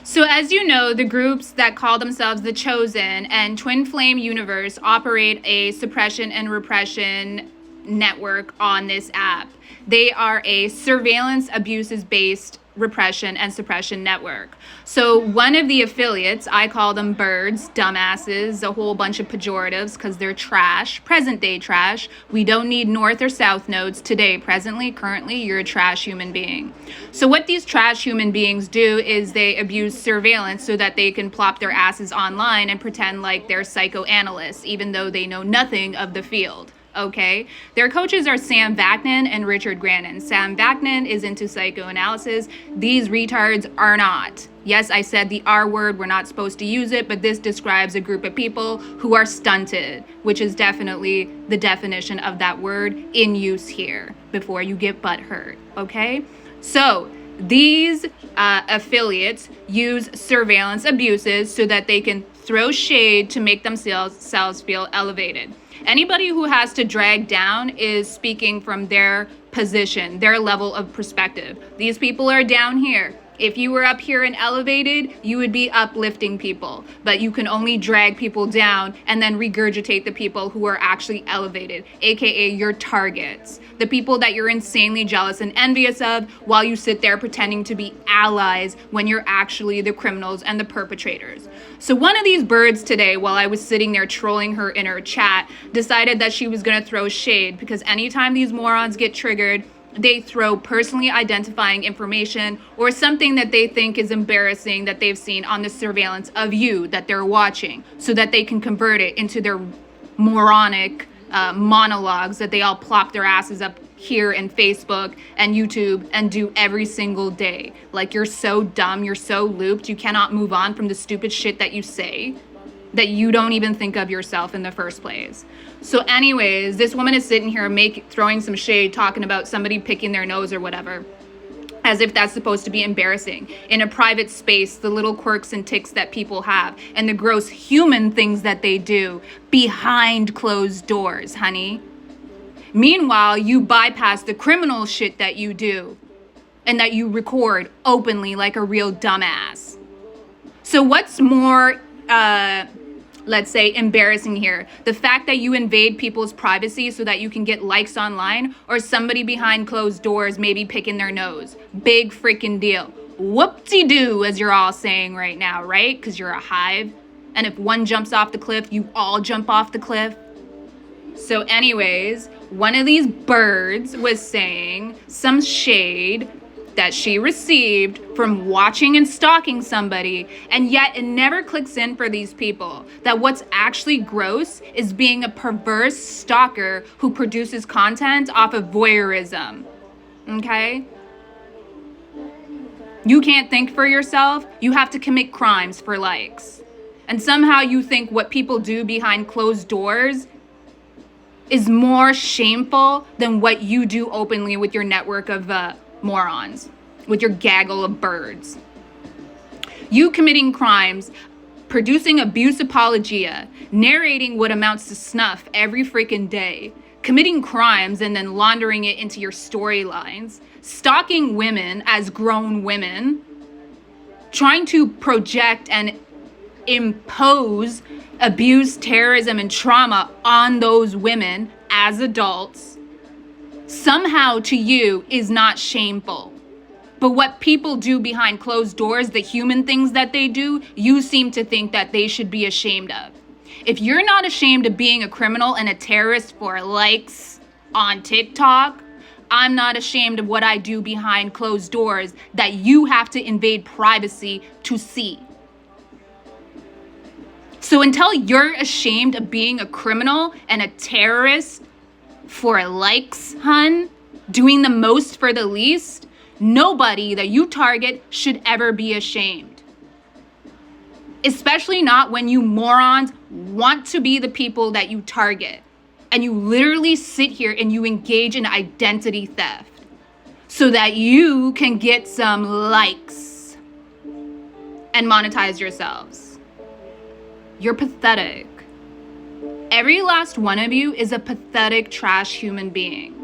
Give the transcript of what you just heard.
So as you know, the groups that call themselves the Chosen and Twin Flame Universe operate a suppression and repression network on this app. They are a surveillance abuses based repression and suppression network. So one of the affiliates, I call them birds, dumbasses, a whole bunch of pejoratives because they're trash, present day trash. We don't need north or south nodes today, presently, currently, you're a trash human being. So what these trash human beings do is they abuse surveillance so that they can plop their asses online and pretend like they're psychoanalysts, even though they know nothing of the field. Okay, their coaches are Sam Vaknin and Richard Grannon. Sam Vaknin is into psychoanalysis. These retards are not. Yes, I said the R word, we're not supposed to use it, but this describes a group of people who are stunted, which is definitely the definition of that word in use here before you get butthurt, okay? So these affiliates use surveillance abuses so that they can throw shade to make themselves feel elevated. Anybody who has to drag down is speaking from their position, their level of perspective. These people are down here. If you were up here and elevated, you would be uplifting people, but you can only drag people down and then regurgitate the people who are actually elevated, aka your targets, the people that you're insanely jealous and envious of while you sit there pretending to be allies when you're actually the criminals and the perpetrators. So one of these birds today, while I was sitting there trolling her in her chat, decided that she was gonna throw shade because anytime these morons get triggered, they throw personally identifying information or something that they think is embarrassing that they've seen on the surveillance of you that they're watching so that they can convert it into their moronic monologues that they all plop their asses up here in Facebook and YouTube and do every single day. Like, you're so dumb, you're so looped, you cannot move on from the stupid shit that you say that you don't even think of yourself in the first place. So anyways, this woman is sitting here throwing some shade, talking about somebody picking their nose or whatever, as if that's supposed to be embarrassing. In a private space, the little quirks and tics that people have and the gross human things that they do behind closed doors, honey. Meanwhile, you bypass the criminal shit that you do and that you record openly like a real dumbass. So what's more let's say embarrassing here, the fact that you invade people's privacy so that you can get likes online, or somebody behind closed doors maybe picking their nose? Big freaking deal. Whoop-de-doo, as you're all saying right now, right? Because you're a hive, and if one jumps off the cliff, you all jump off the cliff. So anyways, one of these birds was saying some shade that she received from watching and stalking somebody, and yet it never clicks in for these people that what's actually gross is being a perverse stalker who produces content off of voyeurism. Okay? You can't think for yourself, you have to commit crimes for likes. And somehow you think what people do behind closed doors is more shameful than what you do openly with your network of morons, with your gaggle of birds. You committing crimes, producing abuse apologia, narrating what amounts to snuff every freaking day, committing crimes and then laundering it into your storylines, stalking women as grown women, trying to project and impose abuse, terrorism, and trauma on those women as adults, somehow to you is not shameful. But what people do behind closed doors, the human things that they do, you seem to think that they should be ashamed of. If you're not ashamed of being a criminal and a terrorist for likes on TikTok, I'm not ashamed of what I do behind closed doors that you have to invade privacy to see. So until you're ashamed of being a criminal and a terrorist for likes, hun, doing the most for the least, nobody that you target should ever be ashamed. Especially not when you morons want to be the people that you target. And you literally sit here and you engage in identity theft so that you can get some likes and monetize yourselves. You're pathetic. Every last one of you is a pathetic trash human being.